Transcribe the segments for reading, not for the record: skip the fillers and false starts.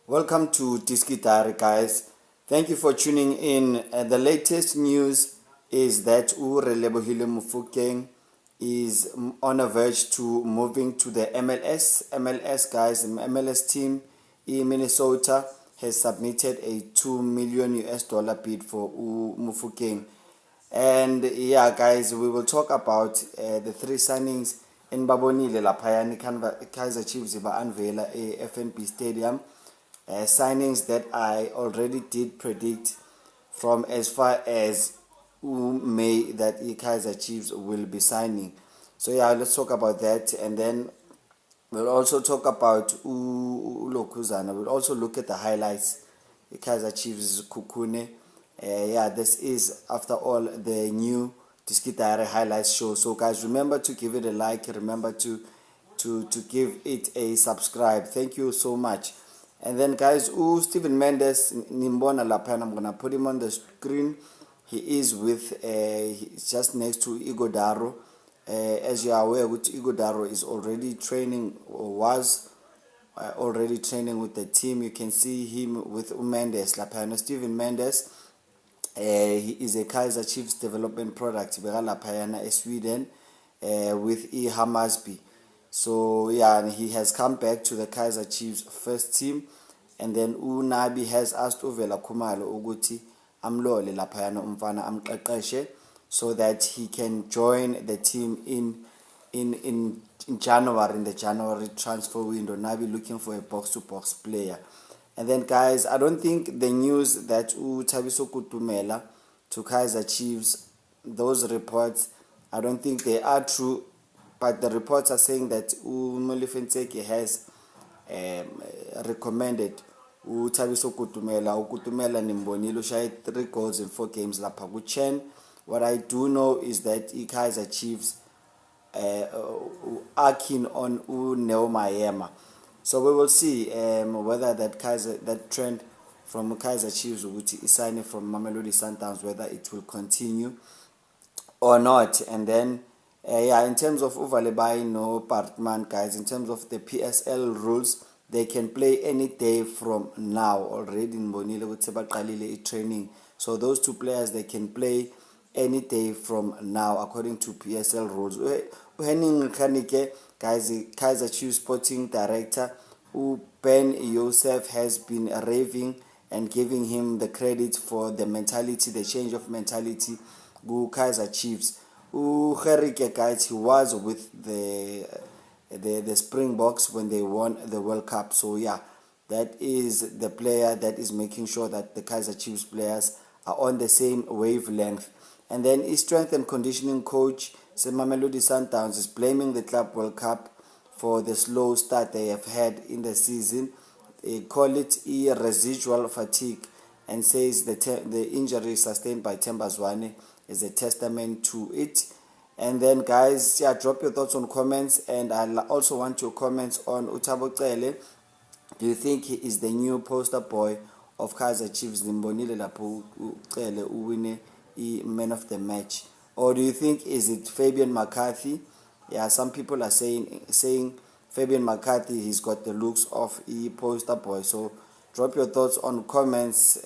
Welcome to Diski Diary, guys. Thank you for tuning in. The latest news is that Relebohile Mufokeng is on a verge to moving to the MLS. MLS, guys, the MLS team in Minnesota has submitted a $2 million bid for Mufokeng. And yeah, guys, we will talk about the three signings in Babonile Lapayani Kaizer Chiefs ba unveil a FNB Stadium. Signings that I already did predict from as far as May that Kaizer Chiefs will be signing. So yeah, let's talk about that, and then we'll also talk about Lokuzana. We'll also look at the highlights. Kaizer Chiefs Kukune. Yeah, this is after all the new Diski Diary highlights show. So guys, remember to give it a like. Remember to give it a subscribe. Thank you so much. And then guys, Steven Mendes Nimbona Lapan, I'm gonna put him on the screen. He is with he's just next to Igodaro. As you are aware, which Igodaro is already training or was already training with the team. You can see him with Mendes Lapana. Steven Mendes, he is a Kaizer Chiefs development product Lapayana, Sweden, with E Hamasby. So yeah, and he has come back to the Kaizer Chiefs first team, and then Nabi has asked Uvela Kumalo Uguti amlole laphayana umfana amqeqeshe so that he can join the team in January, in the January transfer window. Nabi looking for a box-to-box player. And then guys, I don't think the news that Thabiso Kutumela to Kaizer Chiefs, those reports, I don't think they are true. But the reports are saying that Molifenteke has recommended Thabiso Kutumela Nimbonile shy 3 goals in 4 games lapha kuChen. What I do know is that Kaizer Chiefs are keen on Neo Mayema. So we will see whether that trend from Kaizer Chiefs is signing from Mamelodi Sundowns, whether it will continue or not. And then yeah, in terms of Uvalebai, no Partman, guys, in terms of the PSL rules, they can play any day from now already in Bonile with Sebakalile training. So those 2 players, they can play any day from now according to PSL rules. Henning Khanike, guys, Kaizer Chiefs sporting director, Ben Yosef has been raving and giving him the credit for the mentality, the change of mentality, Kaizer Chiefs. Gerike, guys, he was with the Springboks when they won the World Cup. So yeah, that is the player that is making sure that the Kaizer Chiefs players are on the same wavelength. And then his strength and conditioning coach, Mamelodi Sundowns, is blaming the Club World Cup for the slow start they have had in the season. They call it residual fatigue and says the injury sustained by Themba Zwane is a testament to it. And then guys, yeah, drop your thoughts on comments, and I also want your comments on Utabo Cele. Do you think he is the new poster boy of Kaizer Chiefs, Nimbonile Lapo Cele uwine man of the match? Or do you think is it Fabian McCarthy? Yeah, some people are saying Fabian McCarthy, he's got the looks of a poster boy. So drop your thoughts on comments.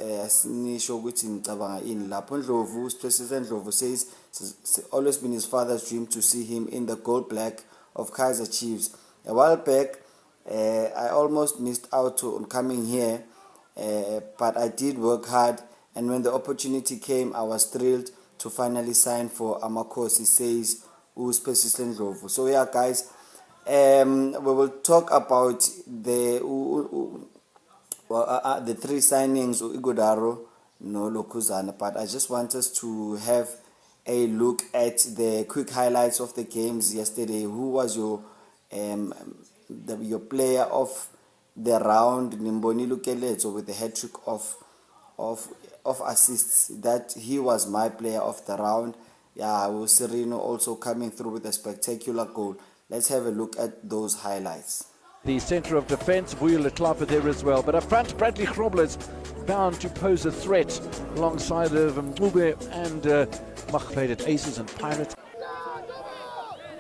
Nisho ukuthi ngicabanga ini lapho. Ndlovu, President Ndlovu says it's always been his father's dream to see him in the gold black of Kaizer Chiefs. A while back, I almost missed out on coming here, but I did work hard, and when the opportunity came, I was thrilled to finally sign for Amakosi, says President Ndlovu. So yeah, guys, we will talk about the 3 signings, Igodaro, no Lokuzana, but I just want us to have a look at the quick highlights of the games yesterday. Who was your player of the round? Nimboni Lukeleto with the hat-trick of assists. That he was my player of the round. Yeah, Serino also coming through with a spectacular goal. Let's have a look at those highlights. The centre of defence, Vuyo Letlapa there as well. But up front, Bradley Grobler is bound to pose a threat alongside of Mube and played at Aces and Pirates.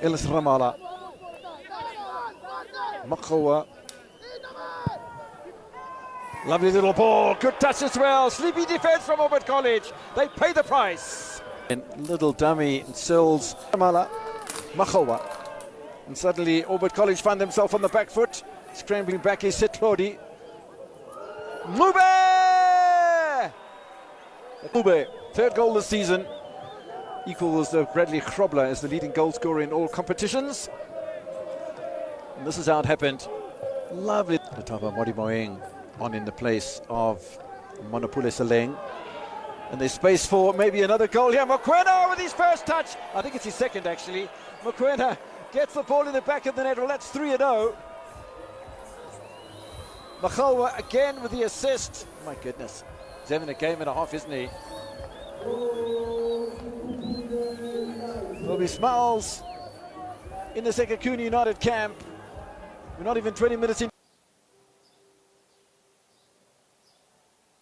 Ellis Ramala. Makawa Lovely little ball, good touch as well. Sleepy defense from Orbit College. They pay the price. And little dummy Sills, Mala, Machowa. And suddenly Orbit College find themselves on the back foot. Scrambling back is Setlodi. Mube! Mube, third goal this season. Equals Bradley Chrobler as the leading goal scorer in all competitions. And this is how it happened. Lovely. Letaba Modimoeng on in the place of Monopule Seleng. And there's space for maybe another goal here. Mokoena with his first touch. I think it's his second actually. Mokoena gets the ball in the back of the net. Well, that's 3-0. Machalwa again with the assist. My goodness. He's having a game and a half, isn't he? There'll be smiles in the Sekakuni United camp. We're not even 20 minutes in.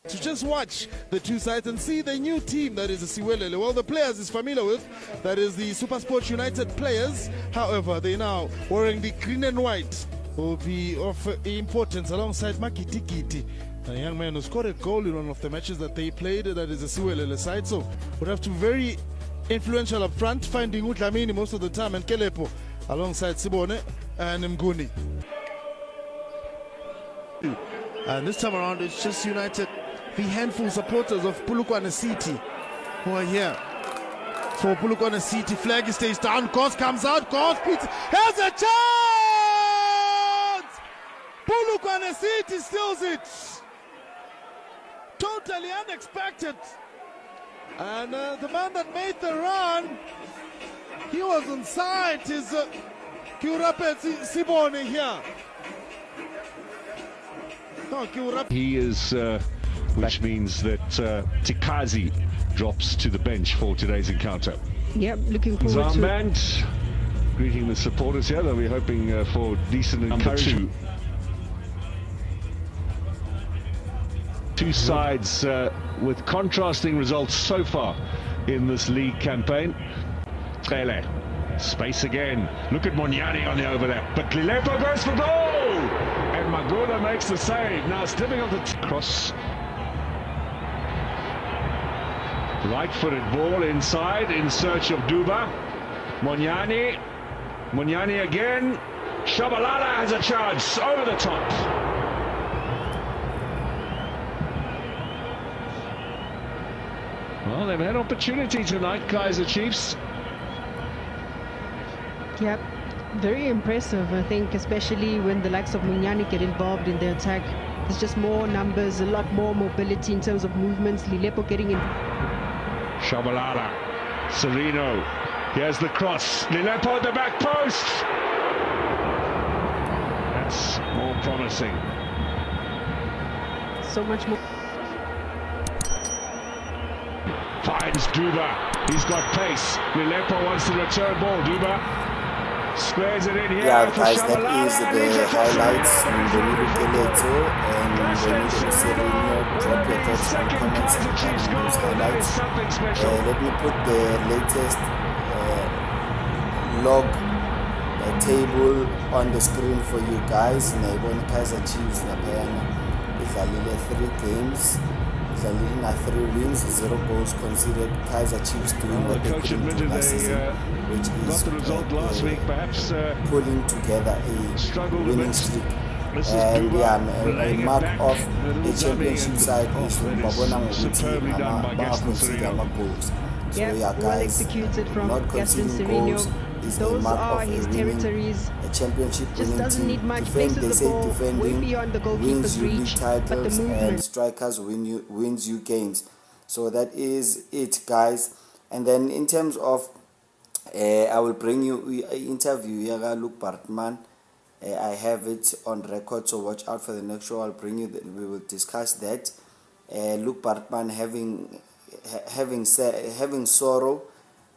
To just watch the two sides and see the new team that is the Siwelele. Well, the players is familiar with, that is the SuperSport United players. However, they now wearing the green and white will be of importance alongside Makiti Kiti, a young man who scored a goal in one of the matches that they played, that is the Siwelele side. So would have to be very influential up front, finding Utlamini most of the time and Kelepo alongside Sibone and Mguni. And this time around it's just United, the handful supporters of Polokwane City who are here for Polokwane City. Flag stays down, Gos comes out, Gos beats, has a chance! Polokwane City steals it! Totally unexpected. And the man that made the run, he was on side, is Kiurape Sibone here. He is, which means that Tikazi drops to the bench for today's encounter. Yep, looking forward to Zamband greeting the supporters here, though we're hoping for decent encouragement. Two sides with contrasting results so far in this league campaign. Trele, space again. Look at Monyani on the overlap, but Lilepo goes for goal! And Magula makes the save. Now it's difficult to cross. Right-footed ball inside in search of Duba. Monyani. Monyani again. Shabalala has a chance over the top. Well, they've had opportunity tonight, KaizerChiefs. Yep, very impressive, I think, especially when the likes of Munyani get involved in the attack. There's just more numbers, a lot more mobility in terms of movements. Lilepo getting in. Shabalala, Sereno, here's the cross. Lilepo at the back post. That's more promising. So much more. Finds Duba, he's got pace. Lilepo wants the return ball. Duba squares it in here. Yeah, guys, that is the highlights in the middle Keleto and the middle Sereno. Drop your thoughts and comments regarding those highlights. Let me put the latest log table on the screen for you guys. Naibon KaizerChiefs Napayana is a little 3 games. Zalina 3 wins, 0 goals conceded. KaizerChiefs doing what they couldn't do last season, which is pulling together a winning streak. And yeah, a mark of the championship side is Babona Muguti consider goals. So yeah, guys, not conceding goals is a mark of a winning, a championship winning team. They say defending wins you league titles and strikers wins you games. So that is it, guys. And then in terms of I will bring you interview Yaga Luke Bartman. I have it on record, so watch out for the next show. I'll bring you we will discuss that. Luke Bartman having sorrow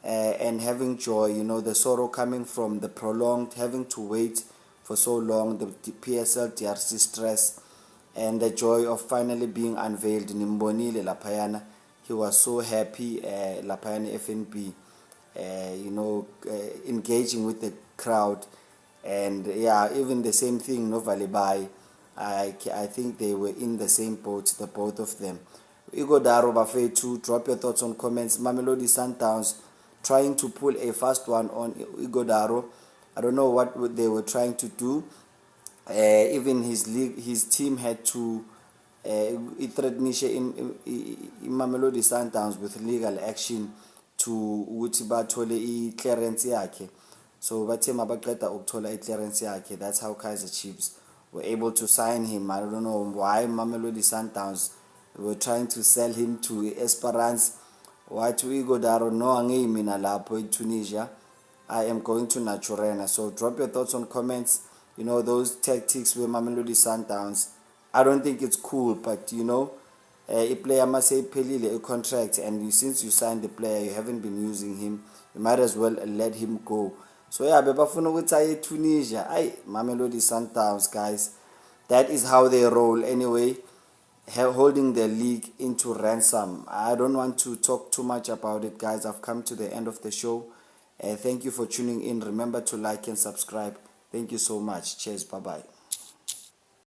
and having joy, you know, the sorrow coming from the prolonged having to wait for so long, the PSL DRC stress, and the joy of finally being unveiled. Nimbonile Lapayana, he was so happy. Lapayana FNB, you know, engaging with the crowd, and yeah, even the same thing. No Valibai, I think they were in the same boat, the both of them. Igodaro Bafetu, drop your thoughts on comments. Mamelodi Sundowns trying to pull a fast one on Igodaro. I don't know what they were trying to do. Even his team had to threaten in Mamelodi Sundowns with legal action to ukuthi bathole clearance yakhe. So bathe mabaqeda ukuthola clearance yakhe. That's how KaizerChiefs were able to sign him. I don't know why Mamelodi Sundowns were trying to sell him to Esperance. Why to Igodaro? No, angeyimina lapho in Tunisia. I am going to Naturena. So drop your thoughts on comments. You know, those tactics with Mamelodi Sundowns, I don't think it's cool, but you know, a player must say pelile a contract, and since you signed the player, you haven't been using him, you might as well let him go. So yeah, bebafuna ukuthi Tunisia, Mamelodi Sundowns, guys, that is how they roll anyway, holding the league into ransom. I don't want to talk too much about it, guys. I've come to the end of the show. Thank you for tuning in. Remember to like and subscribe. Thank you so much. Cheers. Bye-bye.